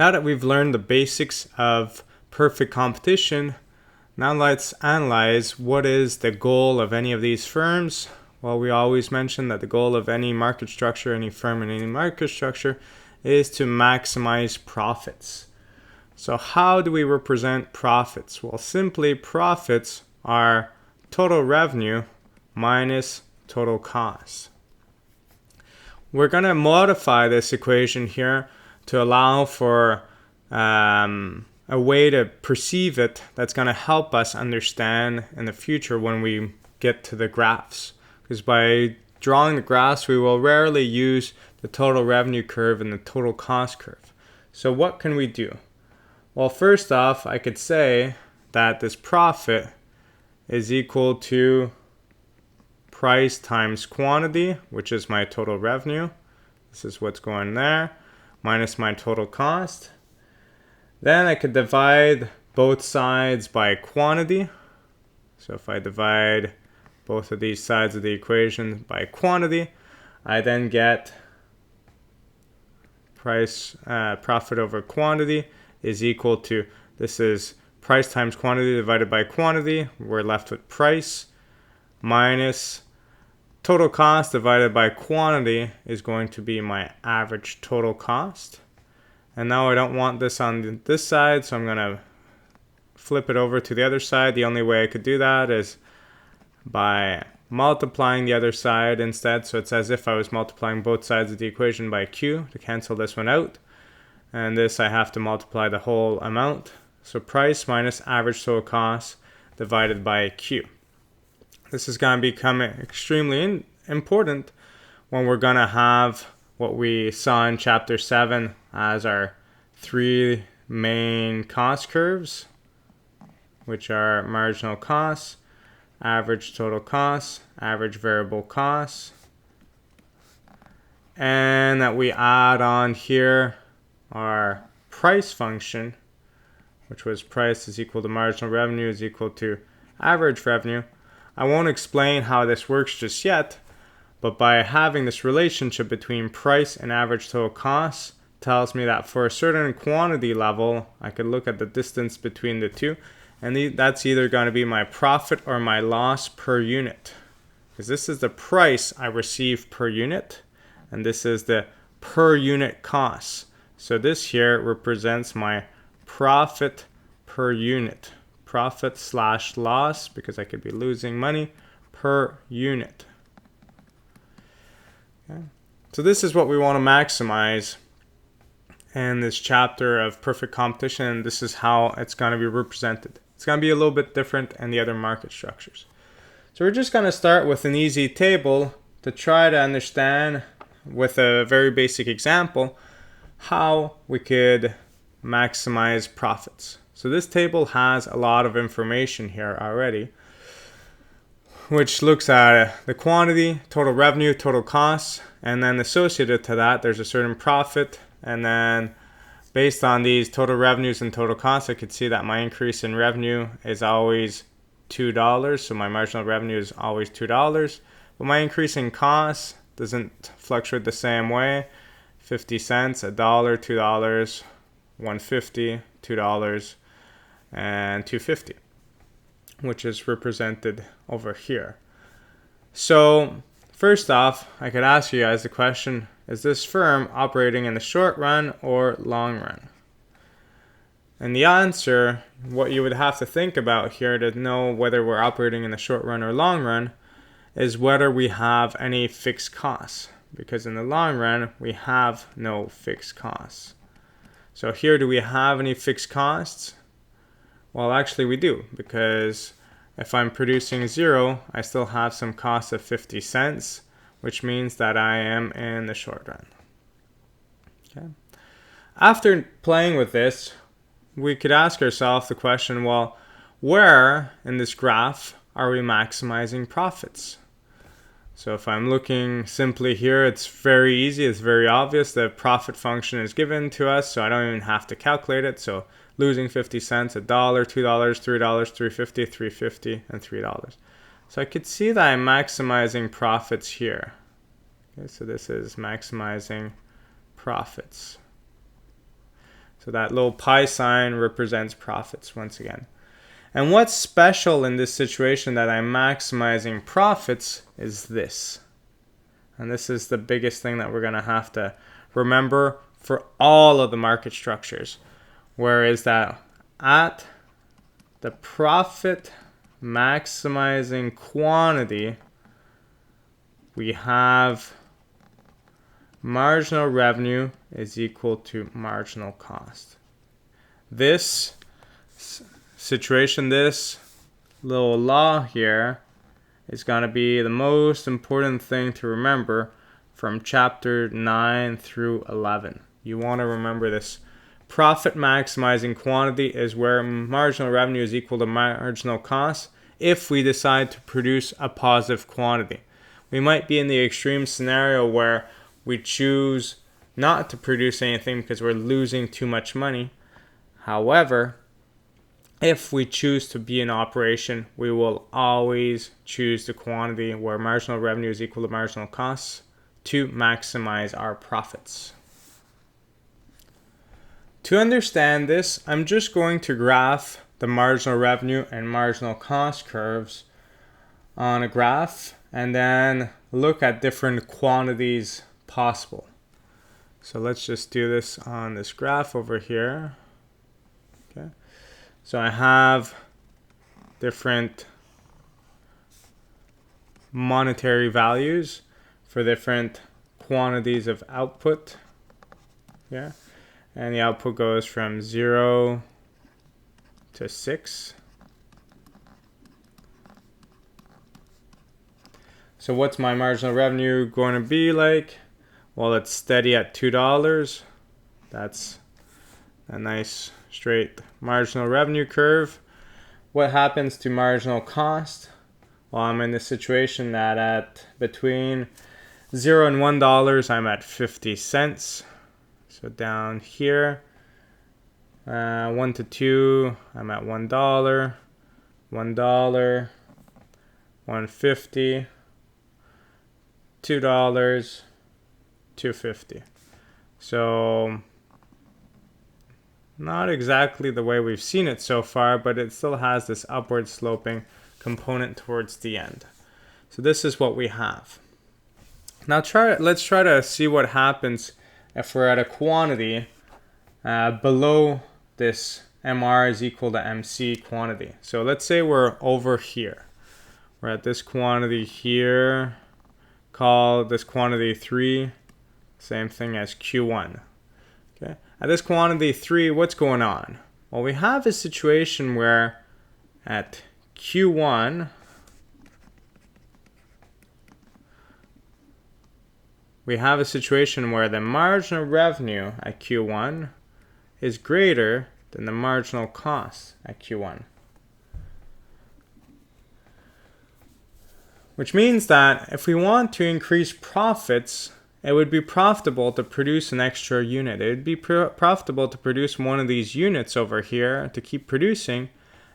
Now that we've learned the basics of perfect competition, now let's analyze what is the goal of any of these firms. Well, we always mention that the goal of any market structure, any firm in any market structure, is to maximize profits. So how do we represent profits? Well, simply profits are total revenue minus total cost. We're going to modify this equation here to allow for a way to perceive it that's going to help us understand in the future when we get to the graphs. Because by drawing the graphs, we will rarely use the total revenue curve and the total cost curve. So what can we do? Well, first off, I could say that this profit is equal to price times quantity, which is my total revenue. This is what's going there, minus my total cost. Then I could divide both sides by quantity. So if I divide both of these sides of the equation by quantity, I then get profit over quantity is equal to, this is price times quantity divided by quantity. We're left with price minus total cost divided by quantity is going to be my average total cost. And now I don't want this on this side, so I'm going to flip it over to the other side. The only way I could do that is by multiplying the other side instead. So it's as if I was multiplying both sides of the equation by Q to cancel this one out. And this I have to multiply the whole amount. So price minus average total cost divided by Q. This is going to become extremely important when we're going to have what we saw in chapter 7 as our three main cost curves, which are marginal costs, average total costs, average variable costs, and that we add on here our price function, which was price is equal to marginal revenue is equal to average revenue. I won't explain how this works just yet, but by having this relationship between price and average total costs tells me that for a certain quantity level, I could look at the distance between the two, and that's either going to be my profit or my loss per unit. Because this is the price I receive per unit, and this is the per unit cost. So this here represents my profit per unit. Profit slash loss, because I could be losing money, per unit. Okay. So this is what we want to maximize in this chapter of perfect competition. This is how it's going to be represented. It's going to be a little bit different in the other market structures. So we're just going to start with an easy table to try to understand, with a very basic example, how we could maximize profits. So this table has a lot of information here already, which looks at the quantity, total revenue, total costs, and then associated to that, there's a certain profit. And then based on these total revenues and total costs, I could see that my increase in revenue is always $2. So my marginal revenue is always $2. But my increase in costs doesn't fluctuate the same way. 50 cents, $1, $2, $1.50, $2, and $2.50, which is represented over here. So first off, I could ask you guys the question, is this firm operating in the short run or long run? And the answer, what you would have to think about here to know whether we're operating in the short run or long run, is whether we have any fixed costs. Because in the long run, we have no fixed costs. So here, do we have any fixed costs? Well, actually we do, because if I'm producing 0, I still have some cost of 50 cents, which means that I am in the short run. Okay. After playing with this, we could ask ourselves the question, well, where in this graph are we maximizing profits? So if I'm looking simply here, it's very easy, it's very obvious. The profit function is given to us, so I don't even have to calculate it. So losing 50 cents, $1, $2, $3, $3.50, $3.50, and $3. So I could see that I'm maximizing profits here. Okay, so this is maximizing profits. So that little pi sign represents profits once again. And what's special in this situation that I'm maximizing profits is this. And this is the biggest thing that we're going to have to remember for all of the market structures. Whereas that at the profit maximizing quantity, we have marginal revenue is equal to marginal cost. This situation, this little law here is going to be the most important thing to remember from chapter 9 through 11. You want to remember this. Profit maximizing quantity is where marginal revenue is equal to marginal cost if we decide to produce a positive quantity. We might be in the extreme scenario where we choose not to produce anything because we're losing too much money. However, if we choose to be in operation, we will always choose the quantity where marginal revenue is equal to marginal costs to maximize our profits. To understand this, I'm just going to graph the marginal revenue and marginal cost curves on a graph and then look at different quantities possible. So let's just do this on this graph over here. Okay. So I have different monetary values for different quantities of output. Yeah. And the output goes from 0 to 6. So what's my marginal revenue going to be like? Well, it's steady at $2. That's a nice straight marginal revenue curve. What happens to marginal cost? Well, I'm in the situation that at between $0 and $1, I'm at 50 cents. So down here, 1 to 2, I'm at $1, $1, 1.50, $2, 2.50. So not exactly the way we've seen it so far, but it still has this upward sloping component towards the end. So this is what we have. Now let's try to see what happens if we're at a quantity below this MR is equal to MC quantity. So let's say we're over here. We're at this quantity here, call this quantity 3, same thing as Q1. Okay. At this quantity 3, what's going on? Well, we have a situation where at Q1, we have a situation where the marginal revenue at Q1 is greater than the marginal cost at Q1. Which means that if we want to increase profits, it would be profitable to produce an extra unit. It would be profitable to produce one of these units over here to keep producing,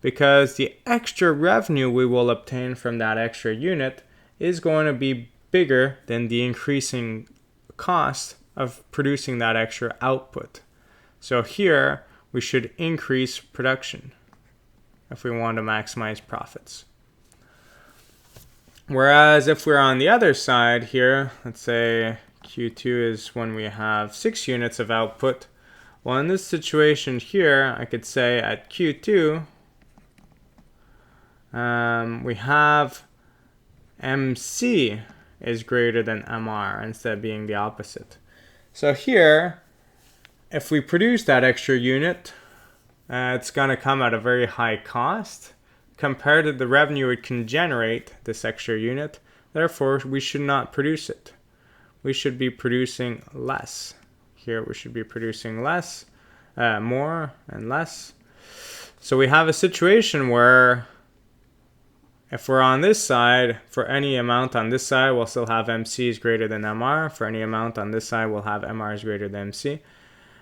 because the extra revenue we will obtain from that extra unit is going to be bigger than the increasing cost of producing that extra output. So here we should increase production if we want to maximize profits. Whereas if we're on the other side here, let's say Q2 is when we have 6 units of output. Well, in this situation here, I could say at Q2, we have MC is greater than MR instead of being the opposite. So here, if we produce that extra unit, it's going to come at a very high cost compared to the revenue it can generate, this extra unit. Therefore, we should not produce it. We should be producing less. Here we should be producing less, more and less. So we have a situation where if we're on this side, for any amount on this side, we'll still have MC is greater than MR. For any amount on this side, we'll have MR is greater than MC.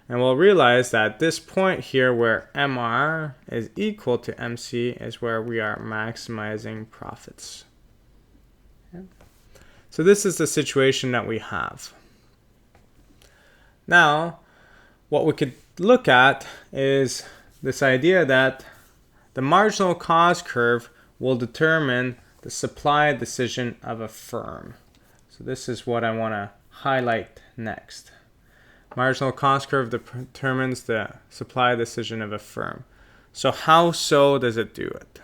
And we'll realize that this point here where MR is equal to MC is where we are maximizing profits. Okay. So this is the situation that we have. Now, what we could look at is this idea that the marginal cost curve will determine the supply decision of a firm. So this is what I want to highlight next. Marginal cost curve determines the supply decision of a firm. So how so does it do it?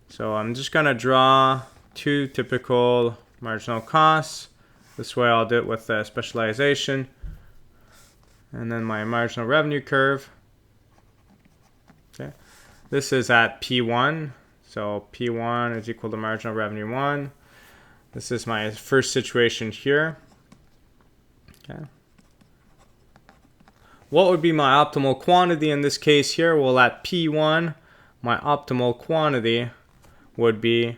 So I'm just going to draw two typical marginal costs. This way I'll do it with the specialization. And then my marginal revenue curve. Okay. This is at P1. So P1 is equal to marginal revenue 1. This is my first situation here. Okay. What would be my optimal quantity in this case here? Well, at P1, my optimal quantity would be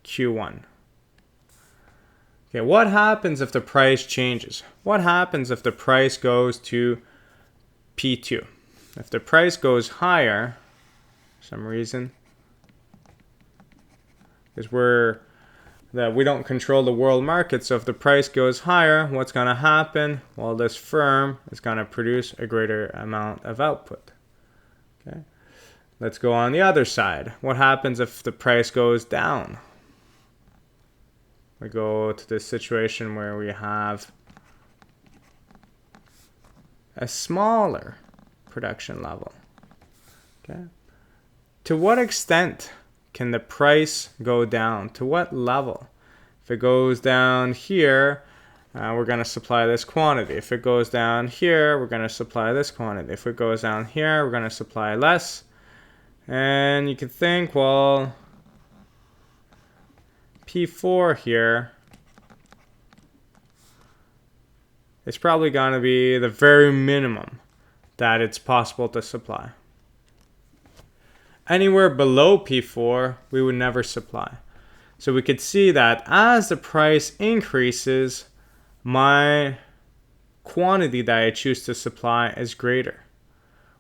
Q1. Okay, what happens if the price changes? What happens if the price goes to P2? If the price goes higher, for some reason, because we don't control the world market, so if the price goes higher, what's going to happen? Well, this firm is going to produce a greater amount of output. Okay, let's go on the other side. What happens if the price goes down? We go to this situation where we have a smaller production level. Okay. To what extent can the price go down? To what level? If it goes down here, we're going to supply this quantity. If it goes down here, we're going to supply this quantity. If it goes down here, we're going to supply less. And you could think, well, P4 here is probably going to be the very minimum that it's possible to supply. Anywhere below P4, we would never supply. So we could see that as the price increases, my quantity that I choose to supply is greater.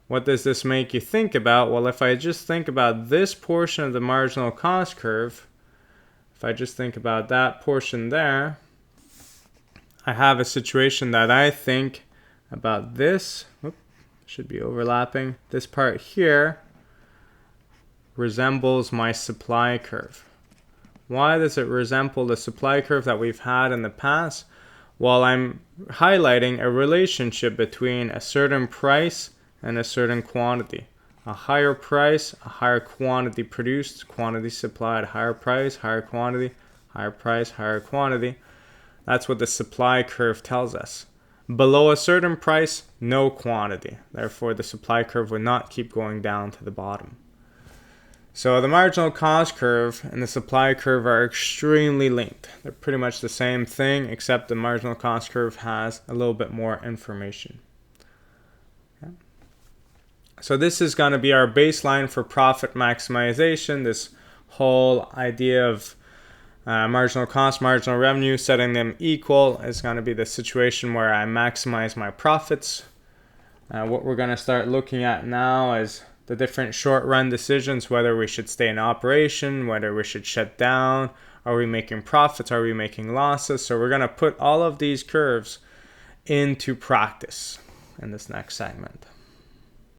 What does this make you think about? Well, if I just think about this portion of the marginal cost curve, if I just think about that portion there, I have a situation that I think about this. Should be overlapping. This part here resembles my supply curve. Why does it resemble the supply curve that we've had in the past? Well, I'm highlighting a relationship between a certain price and a certain quantity. A higher price, a higher quantity produced, quantity supplied, higher price, higher quantity, higher price, higher quantity. That's what the supply curve tells us. Below a certain price, no quantity. Therefore, the supply curve would not keep going down to the bottom. So the marginal cost curve and the supply curve are extremely linked. They're pretty much the same thing, except the marginal cost curve has a little bit more information. Okay. So this is going to be our baseline for profit maximization. This whole idea of marginal cost, marginal revenue, setting them equal is going to be the situation where I maximize my profits. What we're going to start looking at now is the different short-run decisions, whether we should stay in operation, whether we should shut down, are we making profits, are we making losses? So we're going to put all of these curves into practice in this next segment.